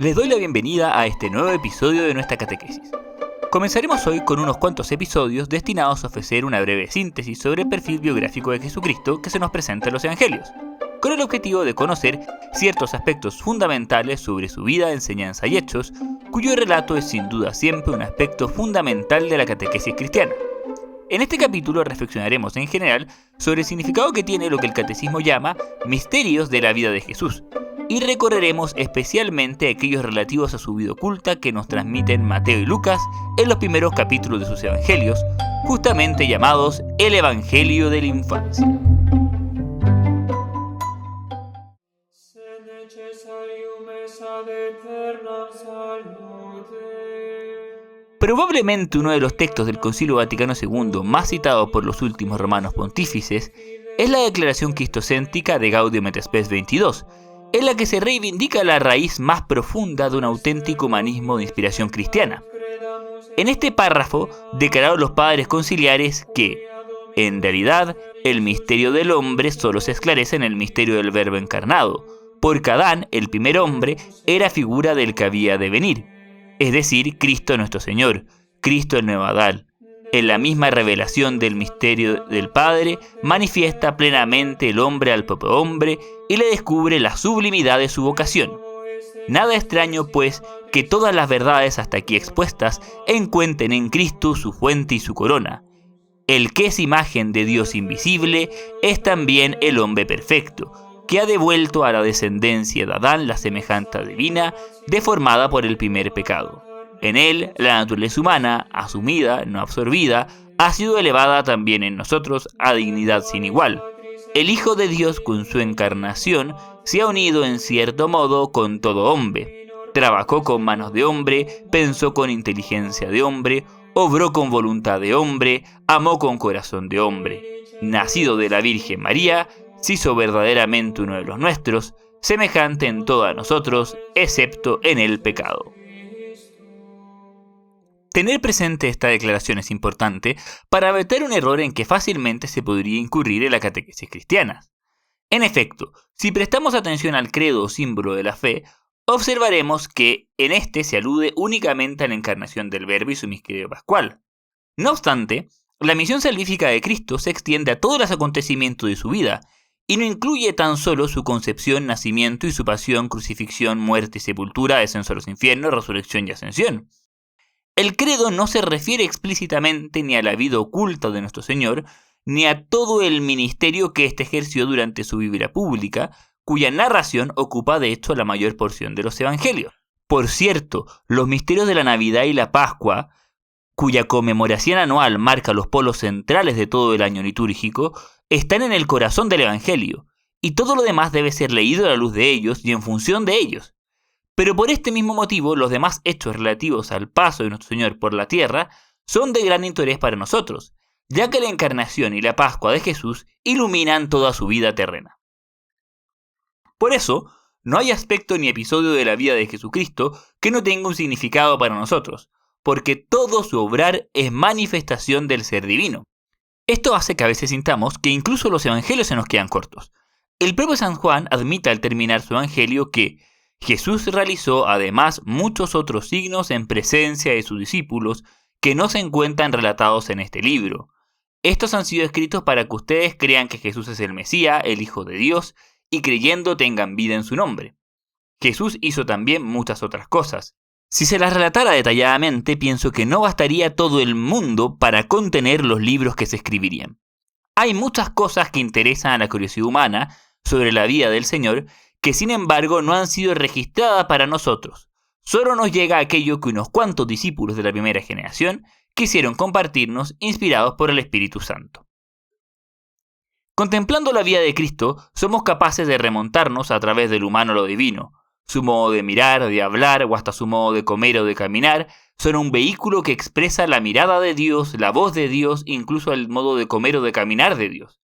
Les doy la bienvenida a este nuevo episodio de nuestra catequesis. Comenzaremos hoy con unos cuantos episodios destinados a ofrecer una breve síntesis sobre el perfil biográfico de Jesucristo que se nos presenta en los Evangelios, con el objetivo de conocer ciertos aspectos fundamentales sobre su vida, enseñanza y hechos, cuyo relato es sin duda siempre un aspecto fundamental de la catequesis cristiana. En este capítulo reflexionaremos en general sobre el significado que tiene lo que el catecismo llama misterios de la vida de Jesús, y recorreremos especialmente aquellos relativos a su vida oculta que nos transmiten Mateo y Lucas en los primeros capítulos de sus evangelios, justamente llamados el Evangelio de la Infancia. Probablemente uno de los textos del Concilio Vaticano II más citados por los últimos romanos pontífices es la declaración cristocéntrica de Gaudium et Spes 22, en la que se reivindica la raíz más profunda de un auténtico humanismo de inspiración cristiana. En este párrafo declararon los padres conciliares que, en realidad, el misterio del hombre solo se esclarece en el misterio del Verbo encarnado, porque Adán, el primer hombre, era figura del que había de venir, es decir, Cristo nuestro Señor, Cristo el nuevo Adán. En la misma revelación del misterio del Padre, manifiesta plenamente el hombre al propio hombre y le descubre la sublimidad de su vocación. Nada extraño, pues, que todas las verdades hasta aquí expuestas encuentren en Cristo su fuente y su corona. El que es imagen de Dios invisible es también el hombre perfecto, que ha devuelto a la descendencia de Adán la semejanza divina, deformada por el primer pecado. En él, la naturaleza humana, asumida, no absorbida, ha sido elevada también en nosotros a dignidad sin igual. El Hijo de Dios, con su encarnación, se ha unido en cierto modo con todo hombre. Trabajó con manos de hombre, pensó con inteligencia de hombre, obró con voluntad de hombre, amó con corazón de hombre. Nacido de la Virgen María, se hizo verdaderamente uno de los nuestros, semejante en todos nosotros, excepto en el pecado. Tener presente esta declaración es importante para evitar un error en que fácilmente se podría incurrir en la catequesis cristiana. En efecto, si prestamos atención al credo o símbolo de la fe, observaremos que en este se alude únicamente a la encarnación del Verbo y su misterio pascual. No obstante, la misión salvífica de Cristo se extiende a todos los acontecimientos de su vida y no incluye tan solo su concepción, nacimiento y su pasión, crucifixión, muerte y sepultura, descenso a los infiernos, resurrección y ascensión. El credo no se refiere explícitamente ni a la vida oculta de nuestro Señor, ni a todo el ministerio que éste ejerció durante su vida pública, cuya narración ocupa de hecho la mayor porción de los evangelios. Por cierto, los misterios de la Navidad y la Pascua, cuya conmemoración anual marca los polos centrales de todo el año litúrgico, están en el corazón del evangelio, y todo lo demás debe ser leído a la luz de ellos y en función de ellos. Pero por este mismo motivo, los demás hechos relativos al paso de nuestro Señor por la tierra son de gran interés para nosotros, ya que la encarnación y la Pascua de Jesús iluminan toda su vida terrena. Por eso, no hay aspecto ni episodio de la vida de Jesucristo que no tenga un significado para nosotros, porque todo su obrar es manifestación del ser divino. Esto hace que a veces sintamos que incluso los evangelios se nos quedan cortos. El propio San Juan admite al terminar su evangelio que Jesús realizó además muchos otros signos en presencia de sus discípulos que no se encuentran relatados en este libro. Estos han sido escritos para que ustedes crean que Jesús es el Mesías, el Hijo de Dios, y creyendo tengan vida en su nombre. Jesús hizo también muchas otras cosas. Si se las relatara detalladamente, pienso que no bastaría todo el mundo para contener los libros que se escribirían. Hay muchas cosas que interesan a la curiosidad humana sobre la vida del Señor que sin embargo no han sido registradas para nosotros. Solo nos llega aquello que unos cuantos discípulos de la primera generación quisieron compartirnos, inspirados por el Espíritu Santo. Contemplando la vida de Cristo, somos capaces de remontarnos a través del humano a lo divino. Su modo de mirar, de hablar o hasta su modo de comer o de caminar son un vehículo que expresa la mirada de Dios, la voz de Dios, incluso el modo de comer o de caminar de Dios.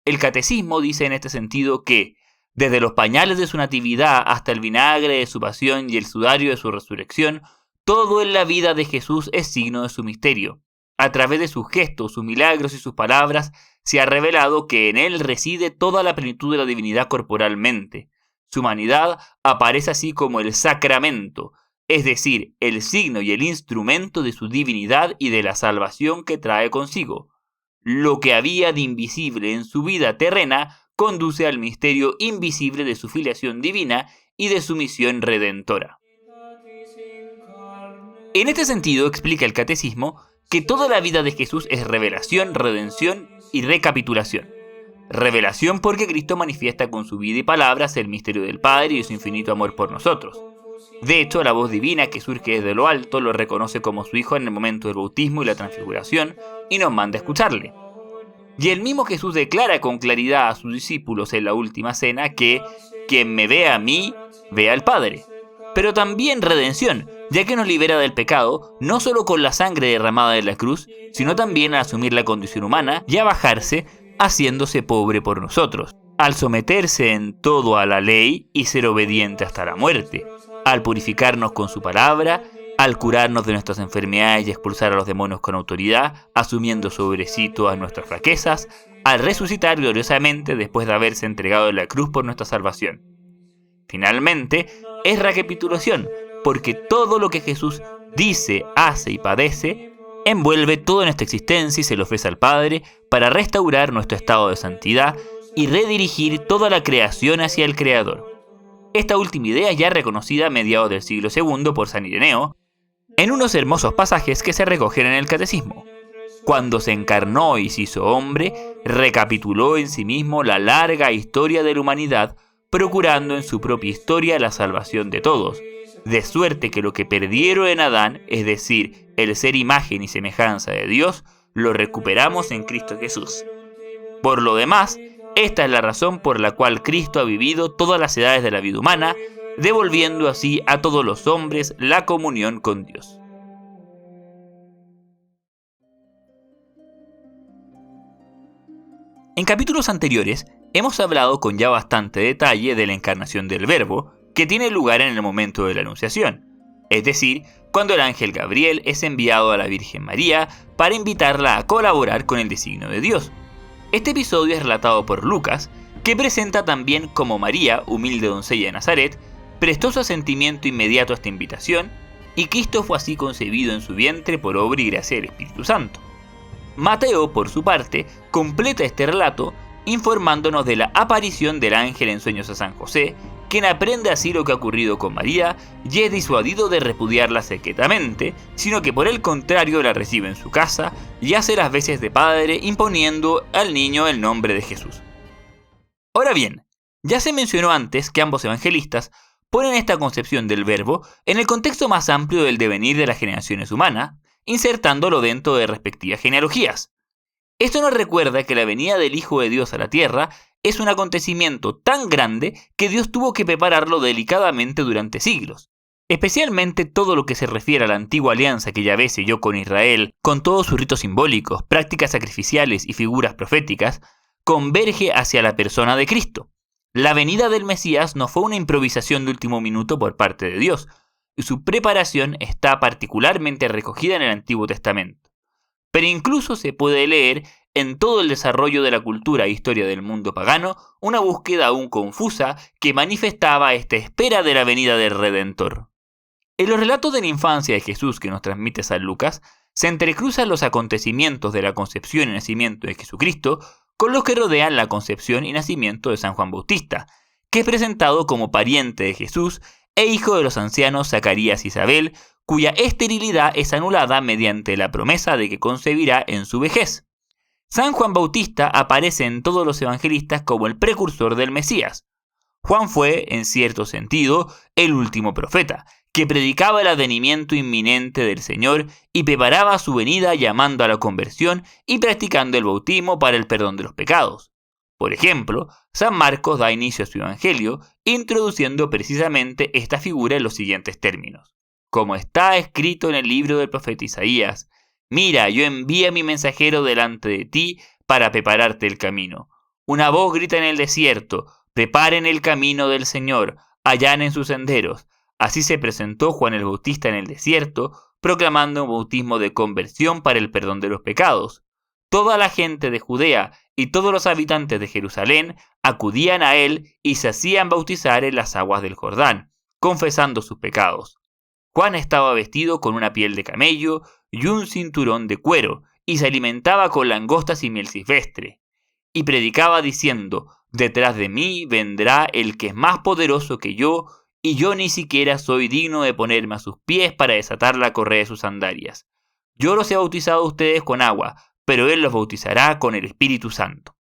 El catecismo dice en este sentido que desde los pañales de su natividad hasta el vinagre de su pasión y el sudario de su resurrección, todo en la vida de Jesús es signo de su misterio. A través de sus gestos, sus milagros y sus palabras, se ha revelado que en él reside toda la plenitud de la divinidad corporalmente. Su humanidad aparece así como el sacramento, es decir, el signo y el instrumento de su divinidad y de la salvación que trae consigo. Lo que había de invisible en su vida terrena conduce al misterio invisible de su filiación divina y de su misión redentora. En este sentido, explica el Catecismo que toda la vida de Jesús es revelación, redención y recapitulación. Revelación porque Cristo manifiesta con su vida y palabras el misterio del Padre y su infinito amor por nosotros. De hecho, la voz divina que surge desde lo alto lo reconoce como su Hijo en el momento del bautismo y la transfiguración y nos manda a escucharle. Y el mismo Jesús declara con claridad a sus discípulos en la última cena que quien me ve a mí, ve al Padre. Pero también redención, ya que nos libera del pecado, no solo con la sangre derramada de la cruz, sino también al asumir la condición humana y a bajarse, haciéndose pobre por nosotros, al someterse en todo a la ley y ser obediente hasta la muerte, al purificarnos con su palabra, al curarnos de nuestras enfermedades y expulsar a los demonios con autoridad, asumiendo sobre sí todas nuestras flaquezas, al resucitar gloriosamente después de haberse entregado en la cruz por nuestra salvación. Finalmente, es recapitulación, porque todo lo que Jesús dice, hace y padece, envuelve toda nuestra existencia y se lo ofrece al Padre para restaurar nuestro estado de santidad y redirigir toda la creación hacia el Creador. Esta última idea ya reconocida a mediados del siglo II por San Ireneo, en unos hermosos pasajes que se recogen en el Catecismo. Cuando se encarnó y se hizo hombre, recapituló en sí mismo la larga historia de la humanidad, procurando en su propia historia la salvación de todos, de suerte que lo que perdieron en Adán, es decir, el ser imagen y semejanza de Dios, lo recuperamos en Cristo Jesús. Por lo demás, esta es la razón por la cual Cristo ha vivido todas las edades de la vida humana, devolviendo así a todos los hombres la comunión con Dios. En capítulos anteriores hemos hablado con ya bastante detalle de la encarnación del Verbo, que tiene lugar en el momento de la Anunciación, es decir, cuando el ángel Gabriel es enviado a la Virgen María para invitarla a colaborar con el designio de Dios. Este episodio es relatado por Lucas, que presenta también cómo María, humilde doncella de Nazaret, prestó su asentimiento inmediato a esta invitación, y Cristo fue así concebido en su vientre por obra y gracia del Espíritu Santo. Mateo, por su parte, completa este relato informándonos de la aparición del ángel en sueños a San José, quien aprende así lo que ha ocurrido con María y es disuadido de repudiarla secretamente, sino que por el contrario la recibe en su casa y hace las veces de padre imponiendo al niño el nombre de Jesús. Ahora bien, ya se mencionó antes que ambos evangelistas ponen esta concepción del Verbo en el contexto más amplio del devenir de las generaciones humanas, insertándolo dentro de respectivas genealogías. Esto nos recuerda que la venida del Hijo de Dios a la tierra es un acontecimiento tan grande que Dios tuvo que prepararlo delicadamente durante siglos. Especialmente todo lo que se refiere a la antigua alianza que Yahvé selló con Israel, con todos sus ritos simbólicos, prácticas sacrificiales y figuras proféticas, converge hacia la persona de Cristo. La venida del Mesías no fue una improvisación de último minuto por parte de Dios, y su preparación está particularmente recogida en el Antiguo Testamento. Pero incluso se puede leer en todo el desarrollo de la cultura e historia del mundo pagano una búsqueda aún confusa que manifestaba esta espera de la venida del Redentor. En los relatos de la infancia de Jesús que nos transmite San Lucas, se entrecruzan los acontecimientos de la concepción y nacimiento de Jesucristo con los que rodean la concepción y nacimiento de San Juan Bautista, que es presentado como pariente de Jesús e hijo de los ancianos Zacarías y Isabel, cuya esterilidad es anulada mediante la promesa de que concebirá en su vejez. San Juan Bautista aparece en todos los evangelistas como el precursor del Mesías. Juan fue, en cierto sentido, el último profeta, que predicaba el advenimiento inminente del Señor y preparaba su venida llamando a la conversión y practicando el bautismo para el perdón de los pecados. Por ejemplo, San Marcos da inicio a su evangelio introduciendo precisamente esta figura en los siguientes términos. Como está escrito en el libro del profeta Isaías, mira, yo envío a mi mensajero delante de ti para prepararte el camino. Una voz grita en el desierto, preparen el camino del Señor, allanen sus senderos. Así se presentó Juan el Bautista en el desierto, proclamando un bautismo de conversión para el perdón de los pecados. Toda la gente de Judea y todos los habitantes de Jerusalén acudían a él y se hacían bautizar en las aguas del Jordán, confesando sus pecados. Juan estaba vestido con una piel de camello y un cinturón de cuero, y se alimentaba con langostas y miel silvestre. Y predicaba diciendo: detrás de mí vendrá el que es más poderoso que yo, y yo ni siquiera soy digno de ponerme a sus pies para desatar la correa de sus sandalias. Yo los he bautizado a ustedes con agua, pero él los bautizará con el Espíritu Santo.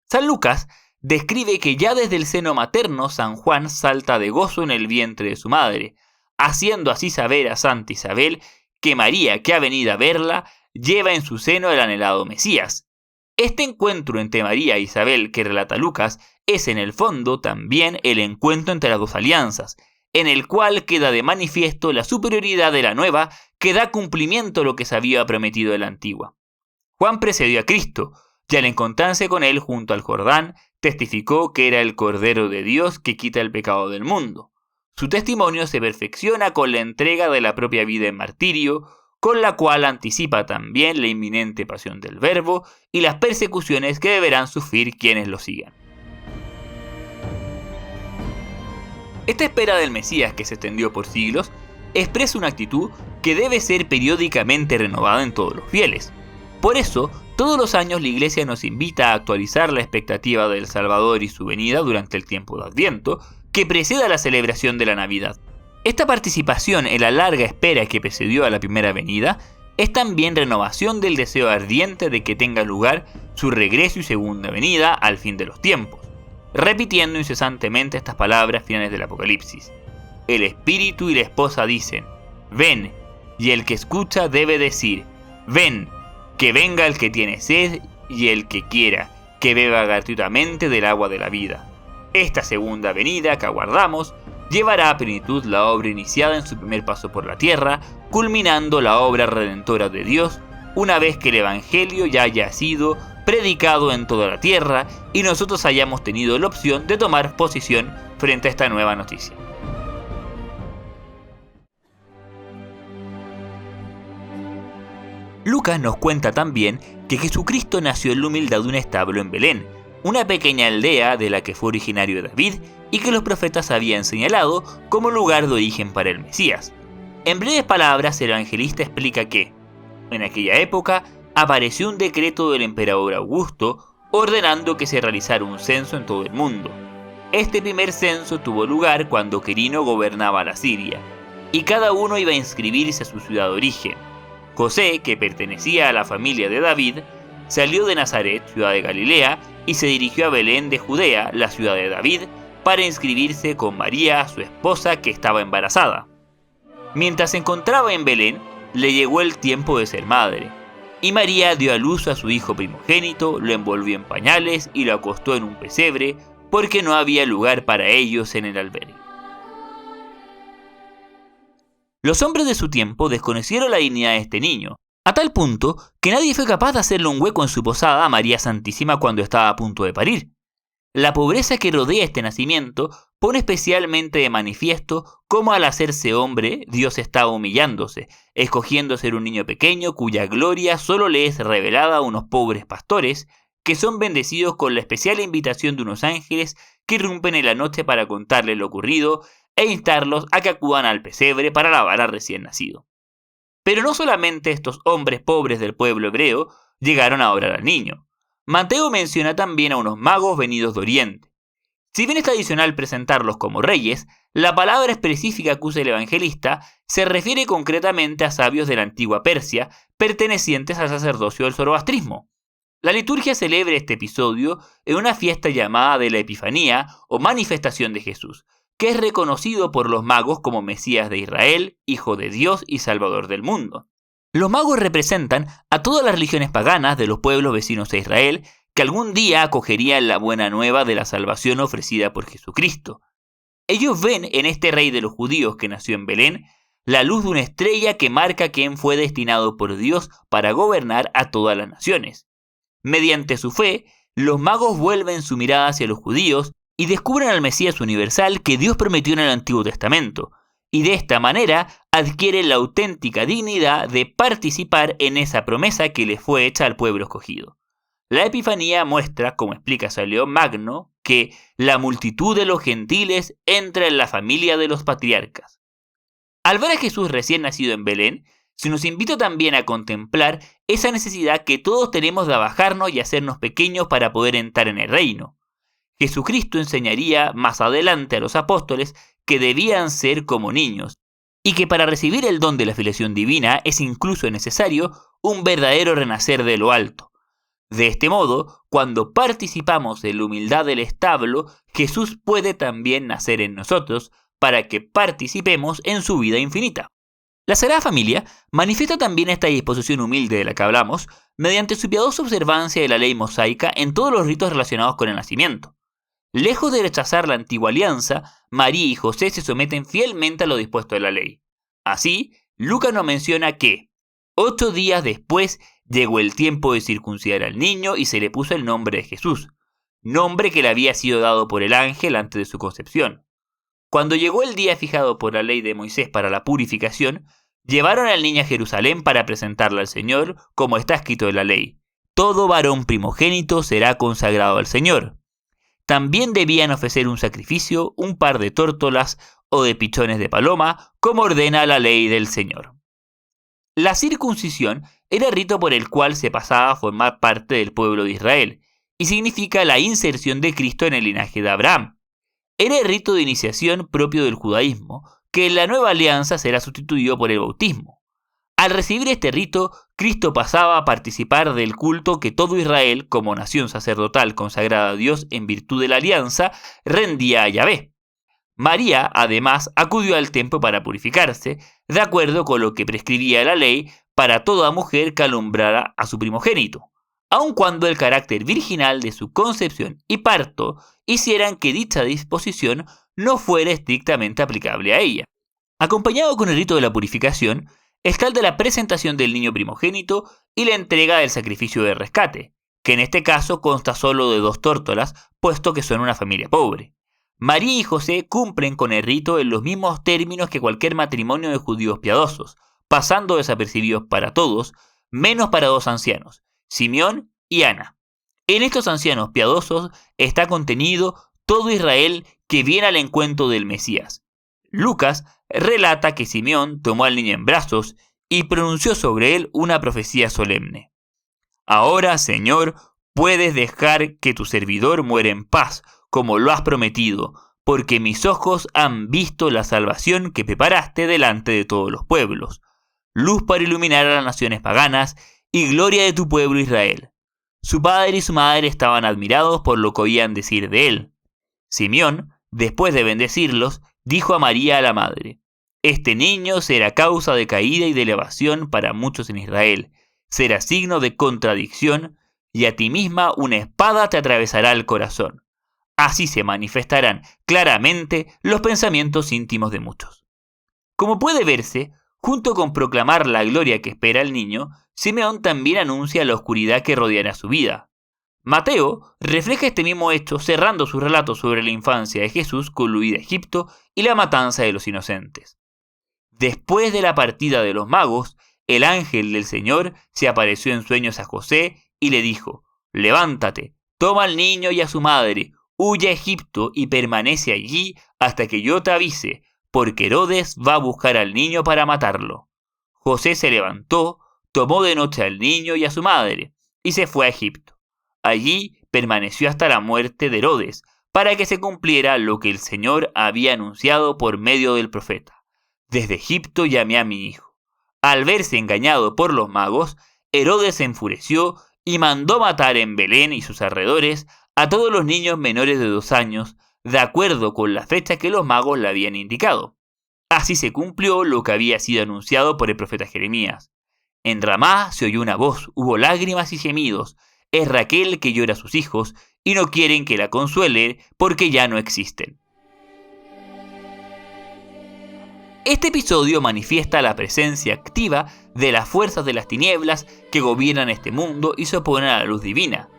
San Lucas describe que ya desde el seno materno San Juan salta de gozo en el vientre de su madre, haciendo así saber a Santa Isabel que María, que ha venido a verla, lleva en su seno el anhelado Mesías. Este encuentro entre María e Isabel que relata Lucas es en el fondo también el encuentro entre las dos alianzas, en el cual queda de manifiesto la superioridad de la nueva que da cumplimiento a lo que se había prometido de la antigua. Juan precedió a Cristo, y al encontrarse con él junto al Jordán, testificó que era el Cordero de Dios que quita el pecado del mundo. Su testimonio se perfecciona con la entrega de la propia vida en martirio, con la cual anticipa también la inminente pasión del Verbo y las persecuciones que deberán sufrir quienes lo sigan. Esta espera del Mesías, que se extendió por siglos, expresa una actitud que debe ser periódicamente renovada en todos los fieles. Por eso, todos los años la Iglesia nos invita a actualizar la expectativa del Salvador y su venida durante el tiempo de Adviento, que precede a la celebración de la Navidad. Esta participación en la larga espera que precedió a la primera venida es también renovación del deseo ardiente de que tenga lugar su regreso y segunda venida al fin de los tiempos, repitiendo incesantemente estas palabras finales del Apocalipsis. El Espíritu y la esposa dicen: ven, y el que escucha debe decir: ven, que venga el que tiene sed y el que quiera, que beba gratuitamente del agua de la vida. Esta segunda venida que aguardamos llevará a plenitud la obra iniciada en su primer paso por la tierra, culminando la obra redentora de Dios, una vez que el Evangelio ya haya sido predicado en toda la tierra y nosotros hayamos tenido la opción de tomar posición frente a esta nueva noticia. Lucas nos cuenta también que Jesucristo nació en la humildad de un establo en Belén, una pequeña aldea de la que fue originario David y que los profetas habían señalado como lugar de origen para el Mesías. En breves palabras, el evangelista explica que, en aquella época, apareció un decreto del emperador Augusto ordenando que se realizara un censo en todo el mundo. Este primer censo tuvo lugar cuando Quirino gobernaba la Siria, y cada uno iba a inscribirse a su ciudad de origen. José, que pertenecía a la familia de David, salió de Nazaret, ciudad de Galilea, y se dirigió a Belén de Judea, la ciudad de David, para inscribirse con María, su esposa, que estaba embarazada. Mientras se encontraba en Belén, le llegó el tiempo de ser madre, y María dio a luz a su hijo primogénito, lo envolvió en pañales y lo acostó en un pesebre, porque no había lugar para ellos en el albergue. Los hombres de su tiempo desconocieron la dignidad de este niño, a tal punto que nadie fue capaz de hacerle un hueco en su posada a María Santísima cuando estaba a punto de parir. La pobreza que rodea este nacimiento pone especialmente de manifiesto cómo al hacerse hombre Dios estaba humillándose, escogiendo ser un niño pequeño cuya gloria solo le es revelada a unos pobres pastores que son bendecidos con la especial invitación de unos ángeles que irrumpen en la noche para contarles lo ocurrido e instarlos a que acudan al pesebre para alabar al recién nacido. Pero no solamente estos hombres pobres del pueblo hebreo llegaron a adorar al niño. Mateo menciona también a unos magos venidos de Oriente. Si bien es tradicional presentarlos como reyes, la palabra específica que usa el evangelista se refiere concretamente a sabios de la antigua Persia pertenecientes al sacerdocio del zoroastrismo. La liturgia celebra este episodio en una fiesta llamada de la Epifanía o manifestación de Jesús, que es reconocido por los magos como Mesías de Israel, Hijo de Dios y Salvador del mundo. Los magos representan a todas las religiones paganas de los pueblos vecinos a Israel que algún día acogerían la buena nueva de la salvación ofrecida por Jesucristo. Ellos ven en este rey de los judíos que nació en Belén la luz de una estrella que marca quién fue destinado por Dios para gobernar a todas las naciones. Mediante su fe, los magos vuelven su mirada hacia los judíos y descubren al Mesías universal que Dios prometió en el Antiguo Testamento, y de esta manera adquieren la auténtica dignidad de participar en esa promesa que les fue hecha al pueblo escogido. La Epifanía muestra, como explica San León Magno, que la multitud de los gentiles entra en la familia de los patriarcas. Al ver a Jesús recién nacido en Belén, se nos invita también a contemplar esa necesidad que todos tenemos de abajarnos y hacernos pequeños para poder entrar en el reino. Jesucristo enseñaría más adelante a los apóstoles que debían ser como niños, y que para recibir el don de la filiación divina es incluso necesario un verdadero renacer de lo alto. De este modo, cuando participamos de la humildad del establo, Jesús puede también nacer en nosotros para que participemos en su vida infinita. La Sagrada Familia manifiesta también esta disposición humilde de la que hablamos mediante su piadosa observancia de la ley mosaica en todos los ritos relacionados con el nacimiento. Lejos de rechazar la antigua alianza, María y José se someten fielmente a lo dispuesto de la ley. Así, Lucas nos menciona que 8 días después llegó el tiempo de circuncidar al niño y se le puso el nombre de Jesús, nombre que le había sido dado por el ángel antes de su concepción. Cuando llegó el día fijado por la ley de Moisés para la purificación, llevaron al niño a Jerusalén para presentarlo al Señor, como está escrito en la ley. Todo varón primogénito será consagrado al Señor. También debían ofrecer un sacrificio, un par de tórtolas o de pichones de paloma, como ordena la ley del Señor. La circuncisión era el rito por el cual se pasaba a formar parte del pueblo de Israel, y significa la inserción de Cristo en el linaje de Abraham. Era el rito de iniciación propio del judaísmo, que en la nueva alianza será sustituido por el bautismo. Al recibir este rito, Cristo pasaba a participar del culto que todo Israel, como nación sacerdotal consagrada a Dios en virtud de la alianza, rendía a Yahvé. María, además, acudió al templo para purificarse, de acuerdo con lo que prescribía la ley para toda mujer que alumbrara a su primogénito, aun cuando el carácter virginal de su concepción y parto hicieran que dicha disposición no fuera estrictamente aplicable a ella. Acompañado con el rito de la purificación, está el de la presentación del niño primogénito y la entrega del sacrificio de rescate, que en este caso consta solo de 2 tórtolas, puesto que son una familia pobre. María y José cumplen con el rito en los mismos términos que cualquier matrimonio de judíos piadosos, pasando desapercibidos para todos, menos para 2 ancianos, Simeón y Ana. En estos ancianos piadosos está contenido todo Israel que viene al encuentro del Mesías. Lucas relata que Simeón tomó al niño en brazos y pronunció sobre él una profecía solemne. Ahora, Señor, puedes dejar que tu servidor muera en paz, como lo has prometido, porque mis ojos han visto la salvación que preparaste delante de todos los pueblos, luz para iluminar a las naciones paganas y gloria de tu pueblo Israel. Su padre y su madre estaban admirados por lo que oían decir de él. Simeón, después de bendecirlos, dijo a María la madre: Este niño será causa de caída y de elevación para muchos en Israel, será signo de contradicción, y a ti misma una espada te atravesará el corazón. Así se manifestarán claramente los pensamientos íntimos de muchos. Como puede verse, junto con proclamar la gloria que espera el niño, Simeón también anuncia la oscuridad que rodeará su vida. Mateo refleja este mismo hecho cerrando su relato sobre la infancia de Jesús con la huida a Egipto y la matanza de los inocentes. Después de la partida de los magos, el ángel del Señor se apareció en sueños a José y le dijo: Levántate, toma al niño y a su madre, huye a Egipto y permanece allí hasta que yo te avise, porque Herodes va a buscar al niño para matarlo. José se levantó, tomó de noche al niño y a su madre, y se fue a Egipto. Allí permaneció hasta la muerte de Herodes, para que se cumpliera lo que el Señor había anunciado por medio del profeta: Desde Egipto llamé a mi hijo. Al verse engañado por los magos, Herodes se enfureció y mandó matar en Belén y sus alrededores a todos los niños menores de 2 años, de acuerdo con la fecha que los magos le habían indicado. Así se cumplió lo que había sido anunciado por el profeta Jeremías. En Ramá se oyó una voz, hubo lágrimas y gemidos. Es Raquel que llora a sus hijos y no quieren que la consuele porque ya no existen. Este episodio manifiesta la presencia activa de las fuerzas de las tinieblas que gobiernan este mundo y se oponen a la luz divina.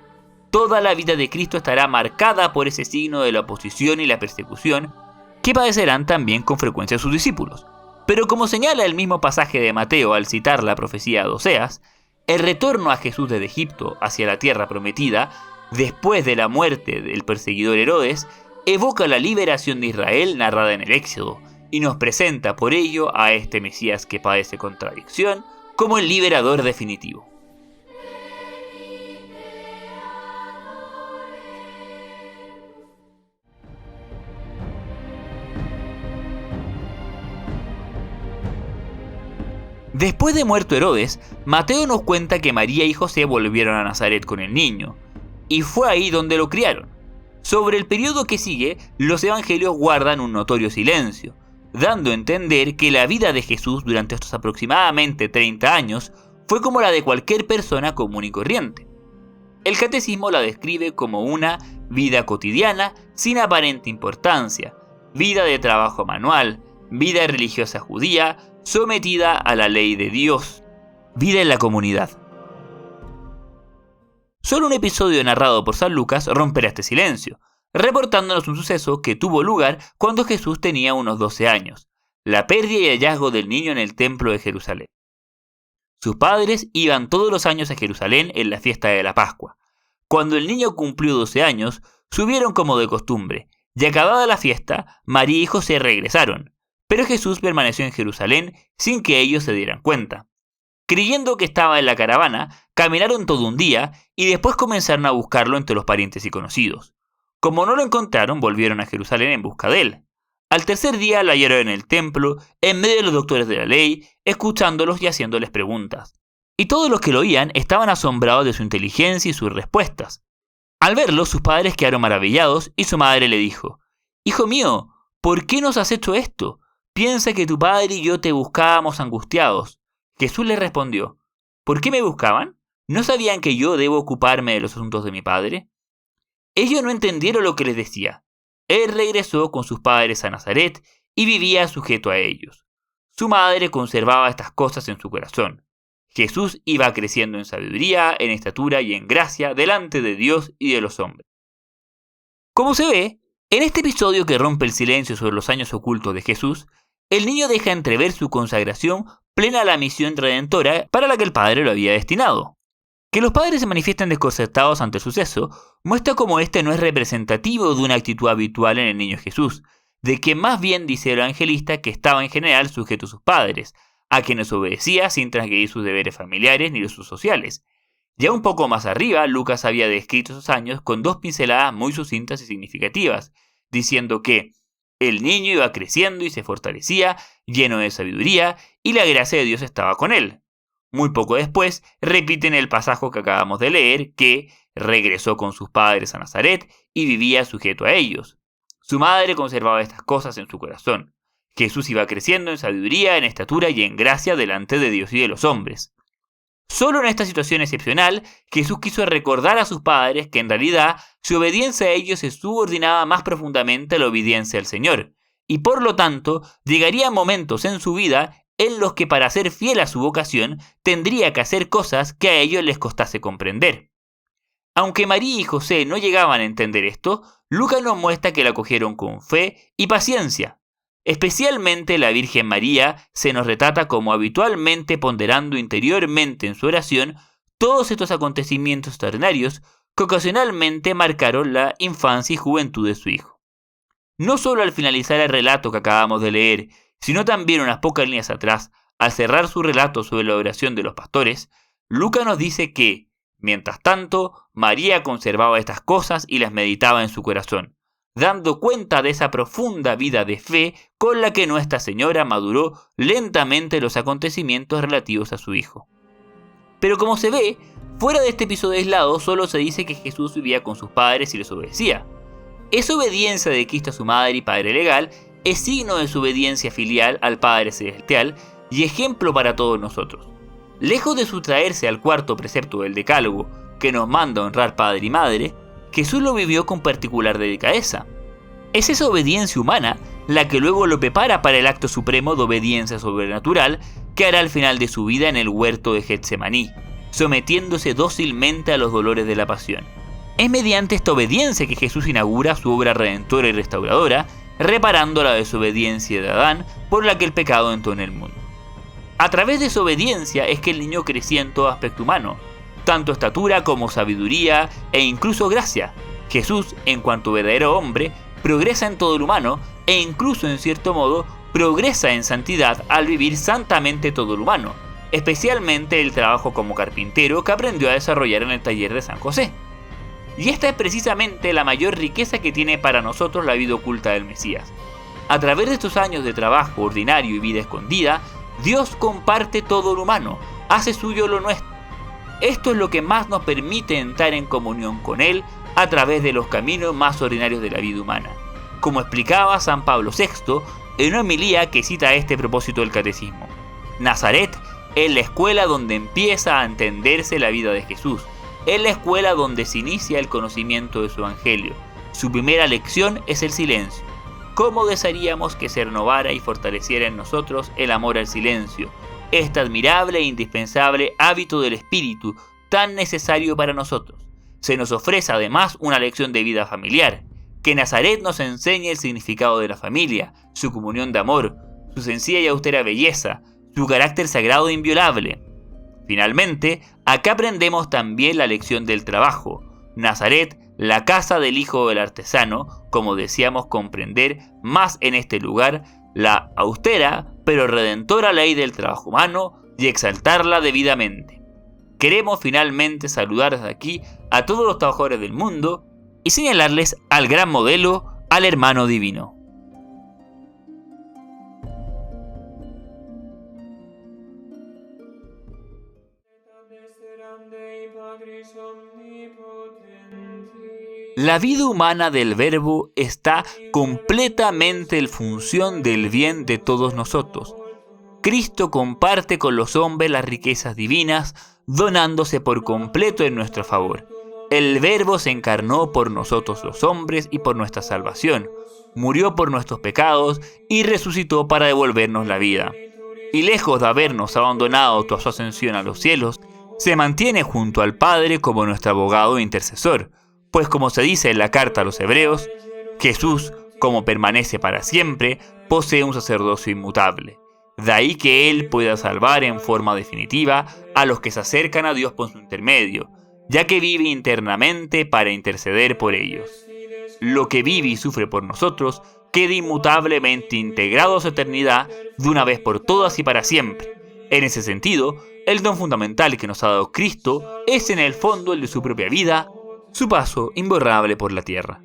Toda la vida de Cristo estará marcada por ese signo de la oposición y la persecución que padecerán también con frecuencia sus discípulos. Pero como señala el mismo pasaje de Mateo al citar la profecía de Oseas, el retorno a Jesús desde Egipto hacia la tierra prometida después de la muerte del perseguidor Herodes, evoca la liberación de Israel narrada en el Éxodo, y nos presenta por ello a este Mesías que padece contradicción como el liberador definitivo. Después de muerto Herodes, Mateo nos cuenta que María y José volvieron a Nazaret con el niño, y fue ahí donde lo criaron. Sobre el periodo que sigue, los evangelios guardan un notorio silencio, dando a entender que la vida de Jesús durante estos aproximadamente 30 años fue como la de cualquier persona común y corriente. El catecismo la describe como una vida cotidiana sin aparente importancia, vida de trabajo manual, vida religiosa judía, sometida a la ley de Dios, vida en la comunidad. Solo un episodio narrado por San Lucas romperá este silencio, reportándonos un suceso que tuvo lugar cuando Jesús tenía unos 12 años, la pérdida y hallazgo del niño en el templo de Jerusalén. Sus padres iban todos los años a Jerusalén en la fiesta de la Pascua. Cuando el niño cumplió 12 años, subieron como de costumbre, y acabada la fiesta, María y José regresaron. Pero Jesús permaneció en Jerusalén sin que ellos se dieran cuenta. Creyendo que estaba en la caravana, caminaron todo un día y después comenzaron a buscarlo entre los parientes y conocidos. Como no lo encontraron, volvieron a Jerusalén en busca de él. Al tercer día lo hallaron en el templo, en medio de los doctores de la ley, escuchándolos y haciéndoles preguntas. Y todos los que lo oían estaban asombrados de su inteligencia y sus respuestas. Al verlo, sus padres quedaron maravillados y su madre le dijo: «Hijo mío, ¿por qué nos has hecho esto? Piensa que tu padre y yo te buscábamos angustiados». Jesús les respondió: «¿Por qué me buscaban? ¿No sabían que yo debo ocuparme de los asuntos de mi padre?». Ellos no entendieron lo que les decía. Él regresó con sus padres a Nazaret y vivía sujeto a ellos. Su madre conservaba estas cosas en su corazón. Jesús iba creciendo en sabiduría, en estatura y en gracia delante de Dios y de los hombres. Como se ve, en este episodio que rompe el silencio sobre los años ocultos de Jesús, el niño deja entrever su consagración plena a la misión redentora para la que el Padre lo había destinado. Que los padres se manifiesten desconcertados ante el suceso muestra cómo este no es representativo de una actitud habitual en el niño Jesús, de que más bien dice el evangelista que estaba en general sujeto a sus padres, a quienes obedecía sin transgredir sus deberes familiares ni los sus sociales. Ya un poco más arriba, Lucas había descrito esos años con 2 pinceladas muy sucintas y significativas, diciendo que el niño iba creciendo y se fortalecía, lleno de sabiduría, y la gracia de Dios estaba con él. Muy poco después, repiten el pasaje que acabamos de leer, que regresó con sus padres a Nazaret y vivía sujeto a ellos. Su madre conservaba estas cosas en su corazón. Jesús iba creciendo en sabiduría, en estatura y en gracia delante de Dios y de los hombres. Solo en esta situación excepcional, Jesús quiso recordar a sus padres que en realidad su obediencia a ellos se subordinaba más profundamente a la obediencia al Señor, y por lo tanto llegaría momentos en su vida en los que para ser fiel a su vocación tendría que hacer cosas que a ellos les costase comprender. Aunque María y José no llegaban a entender esto, Lucas nos muestra que la acogieron con fe y paciencia. Especialmente la Virgen María se nos retrata como habitualmente ponderando interiormente en su oración todos estos acontecimientos extraordinarios que ocasionalmente marcaron la infancia y juventud de su hijo. No solo al finalizar el relato que acabamos de leer, sino también unas pocas líneas atrás, al cerrar su relato sobre la oración de los pastores, Lucas nos dice que, mientras tanto, María conservaba estas cosas y las meditaba en su corazón, dando cuenta de esa profunda vida de fe con la que Nuestra Señora maduró lentamente los acontecimientos relativos a su hijo. Pero como se ve, fuera de este episodio aislado solo se dice que Jesús vivía con sus padres y les obedecía. Esa obediencia de Cristo a su madre y padre legal es signo de su obediencia filial al Padre Celestial y ejemplo para todos nosotros. Lejos de sustraerse al cuarto precepto del Decálogo, que nos manda a honrar padre y madre, Jesús lo vivió con particular delicadeza. Es esa obediencia humana la que luego lo prepara para el acto supremo de obediencia sobrenatural que hará al final de su vida en el huerto de Getsemaní, sometiéndose dócilmente a los dolores de la pasión. Es mediante esta obediencia que Jesús inaugura su obra redentora y restauradora, reparando la desobediencia de Adán por la que el pecado entró en el mundo. A través de su obediencia es que el niño crecía en todo aspecto humano, tanto estatura como sabiduría e incluso gracia. Jesús, en cuanto verdadero hombre, progresa en todo lo humano e incluso en cierto modo progresa en santidad al vivir santamente todo lo humano, especialmente el trabajo como carpintero que aprendió a desarrollar en el taller de San José. Y esta es precisamente la mayor riqueza que tiene para nosotros la vida oculta del Mesías. A través de estos años de trabajo ordinario y vida escondida, Dios comparte todo lo humano, hace suyo lo nuestro. Esto es lo que más nos permite entrar en comunión con Él a través de los caminos más ordinarios de la vida humana, como explicaba San Pablo VI en una homilía que cita a este propósito del Catecismo. Nazaret es la escuela donde empieza a entenderse la vida de Jesús, es la escuela donde se inicia el conocimiento de su Evangelio. Su primera lección es el silencio. ¿Cómo desearíamos que se renovara y fortaleciera en nosotros el amor al silencio, este admirable e indispensable hábito del espíritu tan necesario para nosotros? Se nos ofrece además una lección de vida familiar, que Nazaret nos enseñe el significado de la familia, su comunión de amor, su sencilla y austera belleza, su carácter sagrado e inviolable. Finalmente, acá aprendemos también la lección del trabajo. Nazaret, la casa del hijo del artesano, como deseamos comprender más en este lugar, la austera pero redentora ley del trabajo humano y exaltarla debidamente. Queremos finalmente saludar desde aquí a todos los trabajadores del mundo y señalarles al gran modelo, al hermano divino. La vida humana del Verbo está completamente en función del bien de todos nosotros. Cristo comparte con los hombres las riquezas divinas, donándose por completo en nuestro favor. El Verbo se encarnó por nosotros los hombres y por nuestra salvación, murió por nuestros pecados y resucitó para devolvernos la vida. Y lejos de habernos abandonado tras su ascensión a los cielos, se mantiene junto al Padre como nuestro abogado e intercesor, pues como se dice en la carta a los Hebreos, Jesús, como permanece para siempre, posee un sacerdocio inmutable. De ahí que Él pueda salvar en forma definitiva a los que se acercan a Dios por su intermedio, ya que vive internamente para interceder por ellos. Lo que vive y sufre por nosotros queda inmutablemente integrado a su eternidad de una vez por todas y para siempre. En ese sentido, el don fundamental que nos ha dado Cristo es en el fondo el de su propia vida, su paso imborrable por la tierra.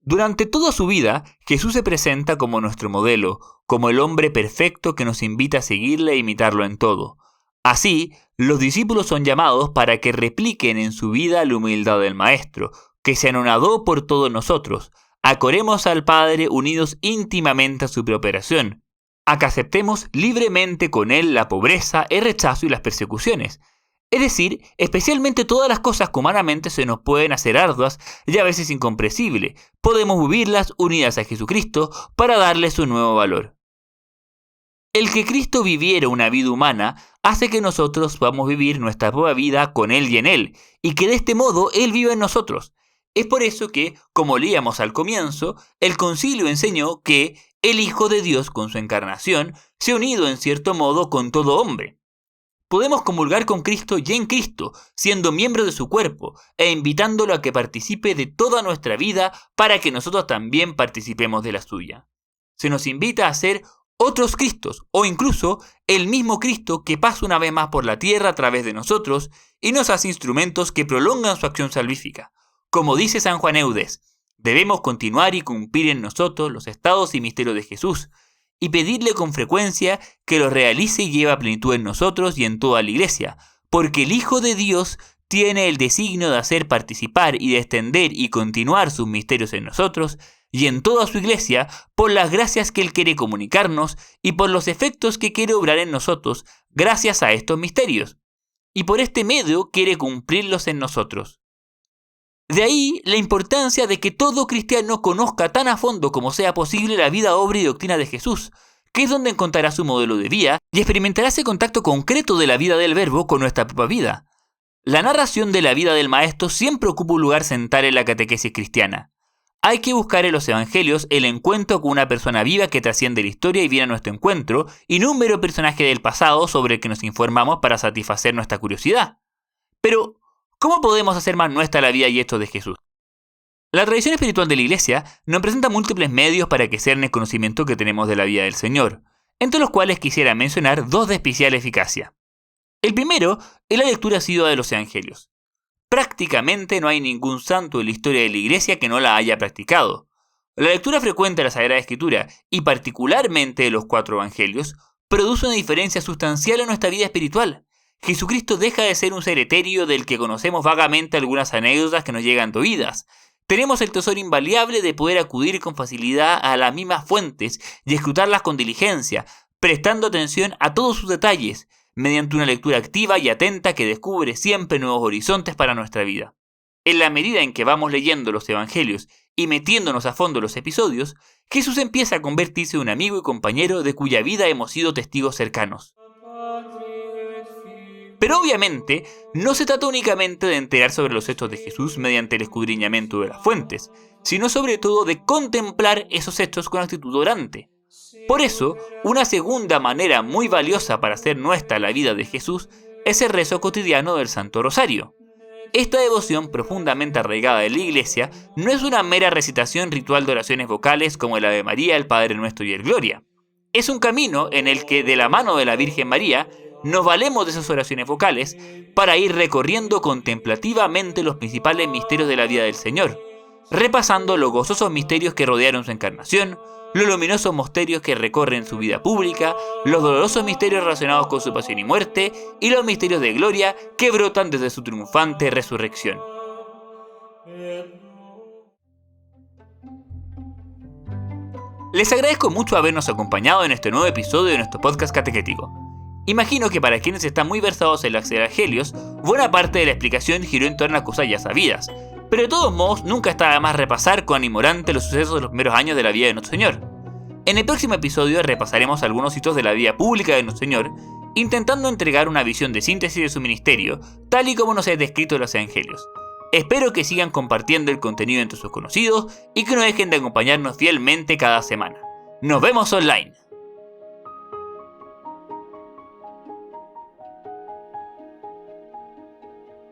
Durante toda su vida, Jesús se presenta como nuestro modelo, como el hombre perfecto que nos invita a seguirle e imitarlo en todo. Así, los discípulos son llamados para que repliquen en su vida la humildad del Maestro, que se anonadó por todos nosotros, a que oremos al Padre unidos íntimamente a su preoperación, a que aceptemos libremente con Él la pobreza, el rechazo y las persecuciones. Es decir, especialmente todas las cosas que humanamente se nos pueden hacer arduas y a veces incomprensibles, podemos vivirlas unidas a Jesucristo para darles un nuevo valor. El que Cristo viviera una vida humana hace que nosotros podamos vivir nuestra propia vida con Él y en Él, y que de este modo Él viva en nosotros. Es por eso que, como leíamos al comienzo, el concilio enseñó que el Hijo de Dios con su encarnación se ha unido en cierto modo con todo hombre. Podemos comulgar con Cristo y en Cristo, siendo miembros de su cuerpo, e invitándolo a que participe de toda nuestra vida para que nosotros también participemos de la suya. Se nos invita a ser otros Cristos, o incluso el mismo Cristo que pasa una vez más por la tierra a través de nosotros y nos hace instrumentos que prolongan su acción salvífica. Como dice San Juan Eudes, debemos continuar y cumplir en nosotros los estados y misterios de Jesús, y pedirle con frecuencia que los realice y lleve a plenitud en nosotros y en toda la Iglesia, porque el Hijo de Dios tiene el designio de hacer participar y de extender y continuar sus misterios en nosotros y en toda su Iglesia por las gracias que Él quiere comunicarnos y por los efectos que quiere obrar en nosotros gracias a estos misterios, y por este medio quiere cumplirlos en nosotros. De ahí la importancia de que todo cristiano conozca tan a fondo como sea posible la vida, obra y doctrina de Jesús, que es donde encontrará su modelo de vida y experimentará ese contacto concreto de la vida del Verbo con nuestra propia vida. La narración de la vida del Maestro siempre ocupa un lugar central en la catequesis cristiana. hay que buscar en los evangelios el encuentro con una persona viva que trasciende la historia y viene a nuestro encuentro, y no un mero personaje del pasado sobre el que nos informamos para satisfacer nuestra curiosidad. Pero, ¿cómo podemos hacer más nuestra la vida y hechos de Jesús? La tradición espiritual de la Iglesia nos presenta múltiples medios para que sea el conocimiento que tenemos de la vida del Señor, entre los cuales quisiera mencionar dos de especial eficacia. El primero es la lectura asidua de los evangelios. Prácticamente no hay ningún santo en la historia de la Iglesia que no la haya practicado. La lectura frecuente de la Sagrada Escritura, y particularmente de los 4 evangelios, produce una diferencia sustancial en nuestra vida espiritual. Jesucristo deja de ser un ser etéreo del que conocemos vagamente algunas anécdotas que nos llegan de oídas. Tenemos el tesoro invariable de poder acudir con facilidad a las mismas fuentes y escrutarlas con diligencia, prestando atención a todos sus detalles, mediante una lectura activa y atenta que descubre siempre nuevos horizontes para nuestra vida. En la medida en que vamos leyendo los evangelios y metiéndonos a fondo en los episodios, Jesús empieza a convertirse en un amigo y compañero de cuya vida hemos sido testigos cercanos. Pero obviamente, no se trata únicamente de enterar sobre los hechos de Jesús mediante el escudriñamiento de las fuentes, sino sobre todo de contemplar esos hechos con actitud orante. Por eso, una segunda manera muy valiosa para hacer nuestra la vida de Jesús es el rezo cotidiano del Santo Rosario. Esta devoción profundamente arraigada en la Iglesia no es una mera recitación ritual de oraciones vocales como el Ave María, el Padre Nuestro y el Gloria. Es un camino en el que, de la mano de la Virgen María, nos valemos de esas oraciones vocales para ir recorriendo contemplativamente los principales misterios de la vida del Señor, repasando los gozosos misterios que rodearon su encarnación, los luminosos misterios que recorren su vida pública, los dolorosos misterios relacionados con su pasión y muerte, y los misterios de gloria que brotan desde su triunfante resurrección. Les agradezco mucho habernos acompañado en este nuevo episodio de nuestro podcast catequético. Imagino que para quienes están muy versados en los evangelios, buena parte de la explicación giró en torno a cosas ya sabidas, pero de todos modos nunca está de más repasar con animorante los sucesos de los primeros años de la vida de nuestro Señor. En el próximo episodio repasaremos algunos hitos de la vida pública de nuestro Señor, intentando entregar una visión de síntesis de su ministerio, tal y como nos es descrito en los evangelios. Espero que sigan compartiendo el contenido entre sus conocidos y que no dejen de acompañarnos fielmente cada semana. ¡Nos vemos online!